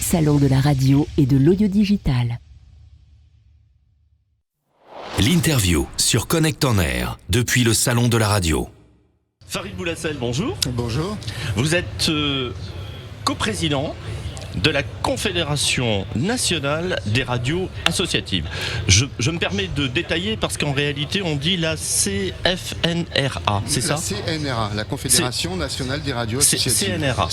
Salon de la radio et de l'audio digital. L'interview sur Connect en Air, depuis le Salon de la radio. Farid Boulassel, bonjour. Bonjour. Vous êtes coprésident de la Confédération nationale des radios associatives. Je me permets de détailler parce qu'en réalité on dit la CFNRA, c'est ça ? La CNRA, la Confédération nationale des radios associatives. CNRA.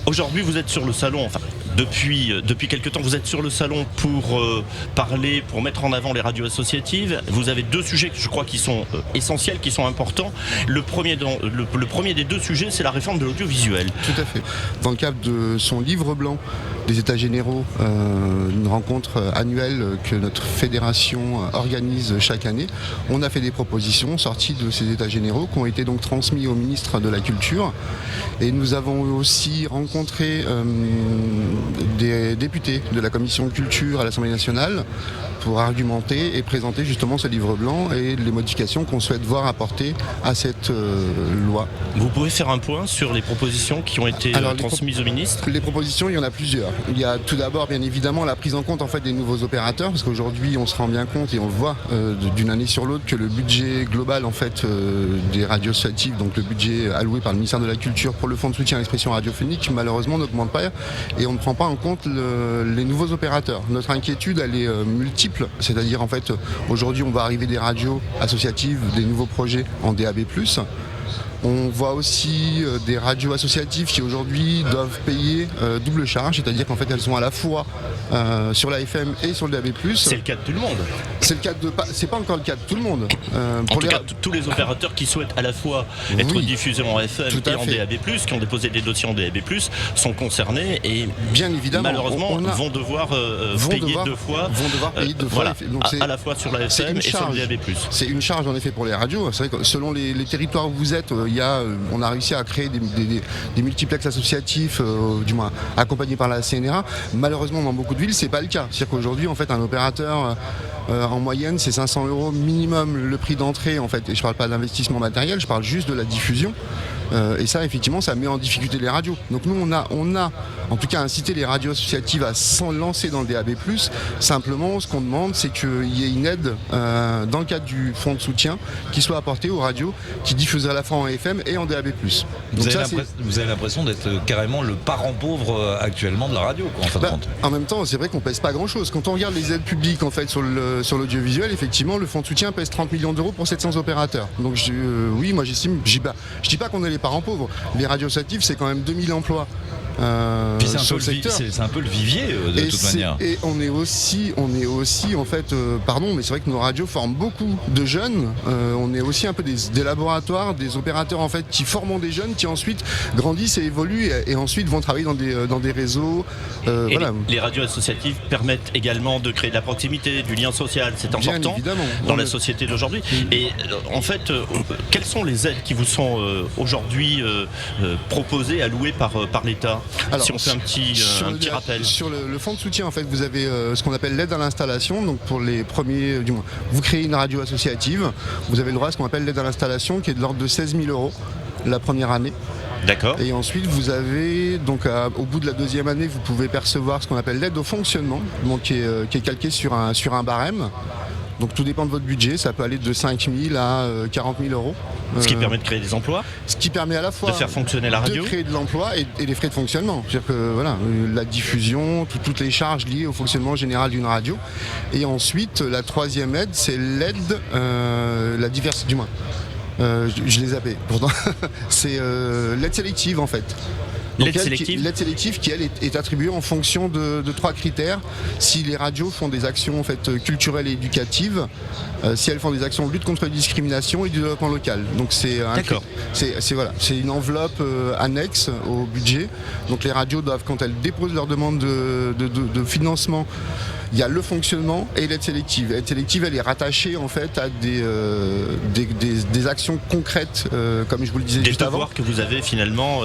Aujourd'hui vous êtes sur le salon, enfin depuis quelques temps vous êtes sur le salon pour parler, pour mettre en avant les radios associatives. Vous avez deux sujets que je crois qui sont essentiels, qui sont importants. Le premier des deux sujets, c'est la réforme de l'audiovisuel. Tout à fait. Dans le cadre de son livre blanc des États généraux, une rencontre annuelle que notre fédération organise chaque année, on a fait des propositions sorties de ces États généraux qui ont été donc transmis au ministre de la Culture. Et nous avons aussi rencontré des députés de la commission culture à l'Assemblée nationale pour argumenter et présenter justement ce livre blanc et les modifications qu'on souhaite voir apportées à cette loi. Vous pouvez faire un point sur les propositions qui ont été transmises au ministre ? Les propositions, il y en a plusieurs. Il y a tout d'abord bien évidemment la prise en compte en fait des nouveaux opérateurs, parce qu'aujourd'hui on se rend bien compte et on le voit d'une année sur l'autre que le budget global en fait des radios associatives, donc le budget alloué par le ministère de la Culture pour le fonds de soutien à l'expression radiophonique, malheureusement n'augmente pas et on ne prend pas en compte les nouveaux opérateurs. Notre inquiétude elle est multiple, c'est-à-dire en fait aujourd'hui on va arriver des radios associatives, des nouveaux projets en DAB+. On voit aussi des radios associatives qui aujourd'hui doivent payer double charge, c'est-à-dire qu'en fait elles sont à la fois sur la FM et sur le DAB+. C'est le cas de tout le monde. C'est pas encore le cas de tout le monde. En tout cas, tous les opérateurs qui souhaitent à la fois être diffusés en FM et en DAB+, qui ont déposé des dossiers en DAB+, sont concernés et bien évidemment, malheureusement vont devoir payer deux fois. Voilà, donc à la fois sur la FM et sur le DAB+. C'est une charge en effet pour les radios. C'est vrai que selon les territoires où vous êtes, on a réussi à créer des multiplex associatifs, du moins accompagnés par la CNRA. Malheureusement, dans beaucoup de villes, c'est pas le cas. C'est-à-dire qu'aujourd'hui, en fait, un opérateur, en moyenne, c'est 500 € minimum le prix d'entrée, en fait. Et je parle pas d'investissement matériel, je parle juste de la diffusion. Et ça, effectivement, ça met en difficulté les radios. Donc nous, on a en tout cas incité les radios associatives à s'en lancer dans le DAB+. Simplement, ce qu'on demande, c'est qu'il y ait une aide dans le cadre du fonds de soutien qui soit apportée aux radios qui diffusent à la fois en FM et en DAB+. Donc vous avez l'impression d'être carrément le parent pauvre actuellement de la radio, quoi, en fin de compte. En même temps, c'est vrai qu'on pèse pas grand-chose. Quand on regarde les aides publiques en fait sur l'audiovisuel, effectivement, le fonds de soutien pèse 30 millions € pour 700 opérateurs. Donc oui, moi j'estime, je dis pas qu'on est les parents pauvres. Les radios associatives, c'est quand même 2000 emplois. Puis c'est un peu le vivier de toute manière. Et on est aussi en fait, mais c'est vrai que nos radios forment beaucoup de jeunes. On est aussi un peu des laboratoires, des opérateurs en fait qui forment des jeunes qui ensuite grandissent et évoluent et ensuite vont travailler dans des réseaux. Voilà. Les radios associatives permettent également de créer de la proximité, du lien social. C'est important dans la société d'aujourd'hui. Et en fait, quelles sont les aides qui vous sont aujourd'hui proposées, allouées par l'État ? Alors, si on fait un petit rappel. Sur le fonds de soutien, en fait, vous avez ce qu'on appelle l'aide à l'installation. Donc pour les premiers, du moins, vous créez une radio associative, vous avez le droit à ce qu'on appelle l'aide à l'installation, qui est de l'ordre de 16 000 € la première année. D'accord. Et ensuite, vous avez, donc au bout de la deuxième année, vous pouvez percevoir ce qu'on appelle l'aide au fonctionnement, donc qui est calquée sur un barème. Donc tout dépend de votre budget, ça peut aller de 5 000 à 40 000 €. Ce qui permet de créer des emplois. Ce qui permet à la fois de faire fonctionner la radio, de créer de l'emploi et les frais de fonctionnement. C'est-à-dire que voilà, la diffusion, toutes les charges liées au fonctionnement général d'une radio. Et ensuite, la troisième aide, c'est l'aide, la diversité, du moins. Je les zappé pourtant. C'est l'aide sélective en fait. L'aide sélective qui, elle, est attribuée en fonction de 3 critères. Si les radios font des actions en fait, culturelles et éducatives, si elles font des actions de lutte contre la discrimination et du développement local. Donc c'est une enveloppe annexe au budget. Donc les radios doivent, quand elles déposent leur demande de financement, Il y a le fonctionnement et l'aide sélective. L'aide sélective, elle est rattachée en fait à des actions concrètes, comme je vous le disais juste avant. Des devoirs que vous avez finalement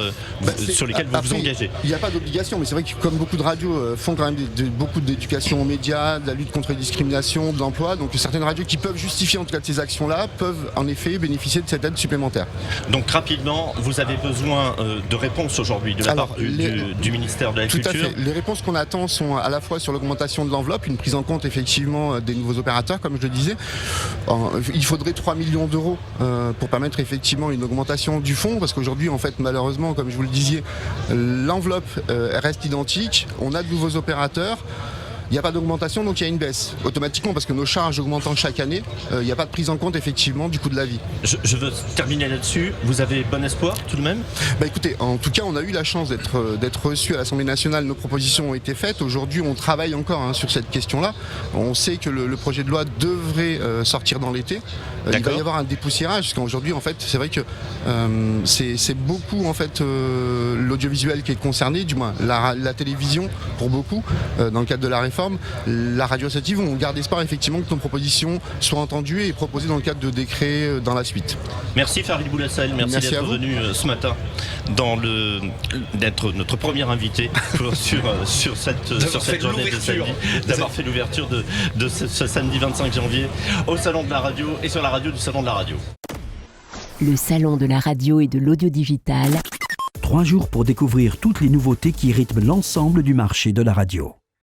sur lesquels vous vous engagez. Il n'y a pas d'obligation, mais c'est vrai que comme beaucoup de radios font quand même beaucoup d'éducation aux médias, de la lutte contre les discriminations, de l'emploi, donc certaines radios qui peuvent justifier en tout cas de ces actions-là peuvent en effet bénéficier de cette aide supplémentaire. Donc rapidement, vous avez besoin de réponses aujourd'hui de la part du ministère de la Culture. Tout à fait. Les réponses qu'on attend sont à la fois sur l'augmentation de l'enveloppe, une prise en compte effectivement des nouveaux opérateurs, comme je le disais. Il faudrait 3 millions d'euros pour permettre effectivement une augmentation du fonds, parce qu'aujourd'hui, en fait, malheureusement, comme je vous le disais, l'enveloppe reste identique. On a de nouveaux opérateurs. Il n'y a pas d'augmentation, donc il y a une baisse automatiquement parce que nos charges augmentant chaque année, il n'y a pas de prise en compte effectivement du coût de la vie. Je veux terminer là-dessus. Vous avez bon espoir tout de même ? Écoutez, en tout cas, on a eu la chance d'être reçus à l'Assemblée nationale. Nos propositions ont été faites. Aujourd'hui, on travaille encore sur cette question-là. On sait que le projet de loi devrait sortir dans l'été. Il va y avoir un dépoussiérage parce qu'aujourd'hui, en fait, c'est vrai que c'est beaucoup en fait l'audiovisuel qui est concerné, du moins la télévision pour beaucoup dans le cadre de la réforme. La radio associative, on garde espoir effectivement que nos propositions soient entendues et proposées dans le cadre de décrets dans la suite. Merci Farid Boulassel, merci d'être venu ce matin d'être notre premier invité sur cette journée de samedi, d'avoir fait l'ouverture de ce samedi 25 janvier au Salon de la Radio et sur la radio du Salon de la Radio. Le Salon de la Radio et de l'audio digital. 3 jours pour découvrir toutes les nouveautés qui rythment l'ensemble du marché de la radio.